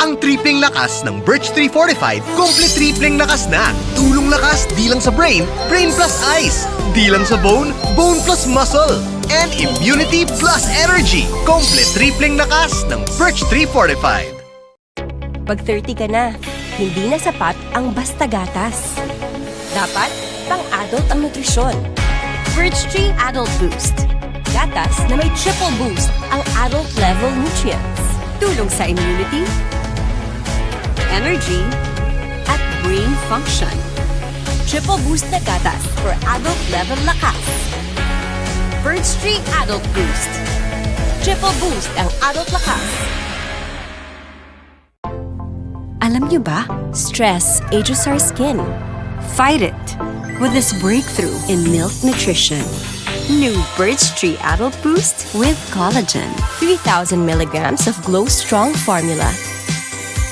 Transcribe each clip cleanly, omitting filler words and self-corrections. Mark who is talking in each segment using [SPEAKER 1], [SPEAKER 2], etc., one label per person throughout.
[SPEAKER 1] Ang tripling lakas ng Birch 3 Fortified, complete tripling lakas na. Tulong lakas di lang sa brain, brain plus eyes. Di lang sa bone, bone plus muscle. And immunity plus energy. Complete tripling lakas ng Birch 3 Fortified.
[SPEAKER 2] Pag 30 ka na, hindi na sapat ang basta gatas. Dapat, pang-adult ang nutrisyon. Birch 3 Adult Boost. Gatas na may triple boost ang adult level nutrients. Tulong sa immunity, energy, at brain function. Triple boost na gatas for adult level lakas. Birch 3 Adult Boost. Triple boost ang adult lakas. Alam niyo ba? Stress ages our skin. Fight it with this breakthrough in milk nutrition. New Birch 3 Adult Boost with collagen. 3,000 milligrams of Glow Strong formula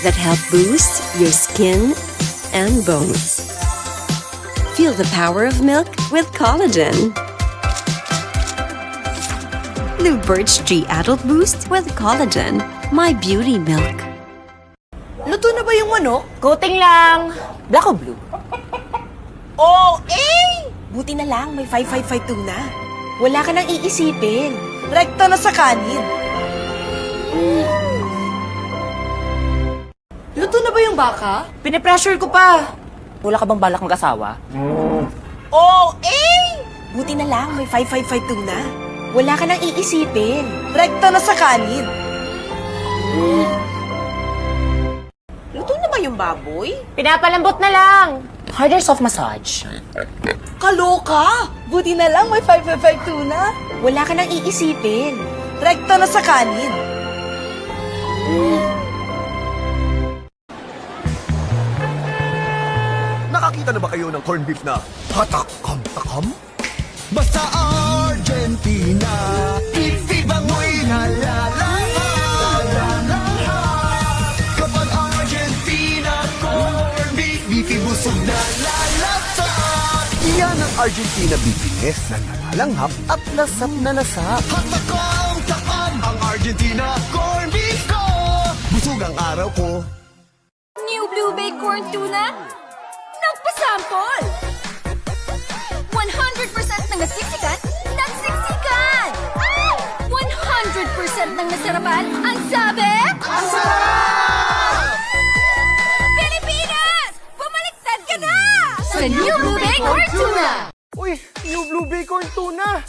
[SPEAKER 2] that help boost your skin and bones. Feel the power of milk with collagen. New Birch 3 Adult Boost with collagen. My beauty milk.
[SPEAKER 3] Luto na ba yung manok?
[SPEAKER 2] Coating lang. Black o blue?
[SPEAKER 3] Oh, eh!
[SPEAKER 2] Buti na lang, may 5552 na. Wala ka nang iisipin.
[SPEAKER 3] Rekta na sa kanin. Luto na ba yung baka?
[SPEAKER 2] Pinipressure ko pa. Wala ka bang balak mag-asawa?
[SPEAKER 3] Oh, eh!
[SPEAKER 2] Buti na lang, may 5552 na. Wala ka nang iisipin.
[SPEAKER 3] Rekta na sa kanin. Luto na ba yung baboy?
[SPEAKER 2] Pinapalambot na lang. Harder soft massage.
[SPEAKER 3] Kaloka! Buti na lang may 5552 na.
[SPEAKER 2] Wala ka nang iisipin.
[SPEAKER 3] Rekta na sa kanin.
[SPEAKER 1] Nakakita na ba kayo ng corned beef na hatakam-takam?
[SPEAKER 4] Basta Argentina, ifiba mo'y nalalahat. Kapag Argentina, corned beef, beefy busog na lalapsat.
[SPEAKER 1] Iyan ang Argentina beefiness na nalalanghap at lasap na lasap.
[SPEAKER 4] Hatakam-takam ang Argentina, corned beef ko. Busog ang araw ko.
[SPEAKER 5] New Blue Bay Corn Tuna? Nagpasampol! 100% ng nasiksikan, nagsiksikan! 100% ng nasarapan, ang sabi?
[SPEAKER 4] Ang sarap!
[SPEAKER 5] Pilipinas! Bumaliktad ka na! Sa New Blue Bay Corn Tuna!
[SPEAKER 1] Uy, New Blue Bacon Tuna!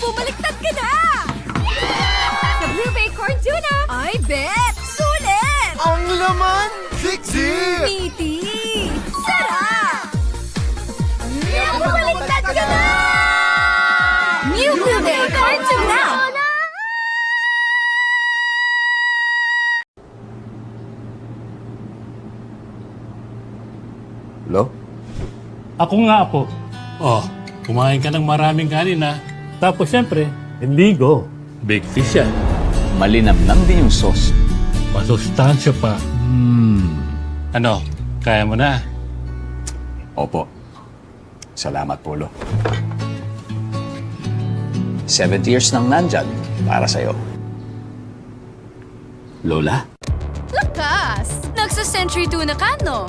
[SPEAKER 5] Bumaliktad ka na! Sa Blue Bay Corn Tuna, I bet! Sulit!
[SPEAKER 4] Ang laman, zig-zig!
[SPEAKER 5] Meaty! Sarap! Bumaliktad ka na! New Blue Bay Corn Tuna!
[SPEAKER 1] Hello?
[SPEAKER 6] Ako nga po. Oh, kumain ka ng maraming kanin ha. Tapos siyempre, indigo. Big fish yan.
[SPEAKER 7] Malinamnam din yung sauce.
[SPEAKER 6] Masustansya pa. Ano, kaya mo na?
[SPEAKER 7] Opo. Salamat, Polo. 70 years nang nandyan para sa'yo. Lola?
[SPEAKER 5] Lakas! Nagsa-Century Tuna ka, no?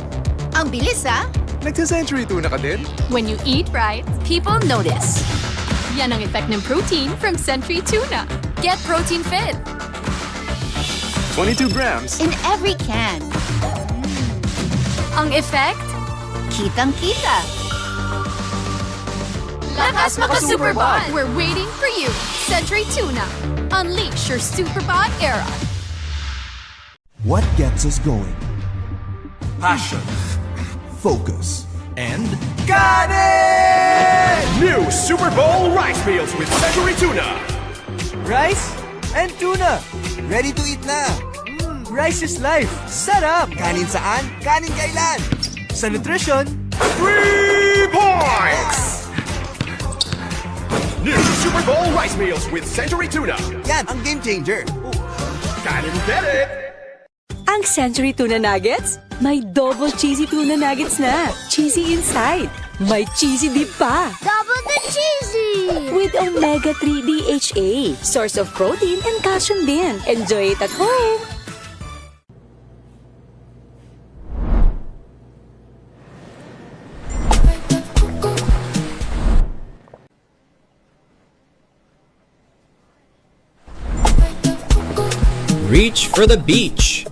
[SPEAKER 5] Ang bilis, ah!
[SPEAKER 4] Nagsa-century tuna ka din?
[SPEAKER 5] When you eat right, people notice. Yan ang effect ng protein from Century Tuna. Get protein fit
[SPEAKER 4] 22 grams.
[SPEAKER 5] in every can. Ang effect? Kitang-kita. Lakas maka-Superbod! We're waiting for you. Century Tuna. Unleash your Superbod era.
[SPEAKER 4] What gets us going?
[SPEAKER 1] Passion.
[SPEAKER 4] Focus.
[SPEAKER 1] And
[SPEAKER 8] New Super Bowl rice meals with Century Tuna.
[SPEAKER 3] Rice and tuna. Ready to eat na. Rice is life. Sarap! Kanin saan? Kanin kailan? Sa nutrisyon,
[SPEAKER 8] 3 points! New Super Bowl rice meals with Century Tuna.
[SPEAKER 3] yan ang game changer.
[SPEAKER 8] Can't even get it!
[SPEAKER 2] Ang Century Tuna Nuggets, may double cheesy tuna nuggets na. Cheesy inside. May cheesy dip pa.
[SPEAKER 5] Double
[SPEAKER 9] Omega Cheesy!
[SPEAKER 2] With Omega-3 DHA, source of protein and calcium din. Enjoy it at home!
[SPEAKER 10] Reach for the beach.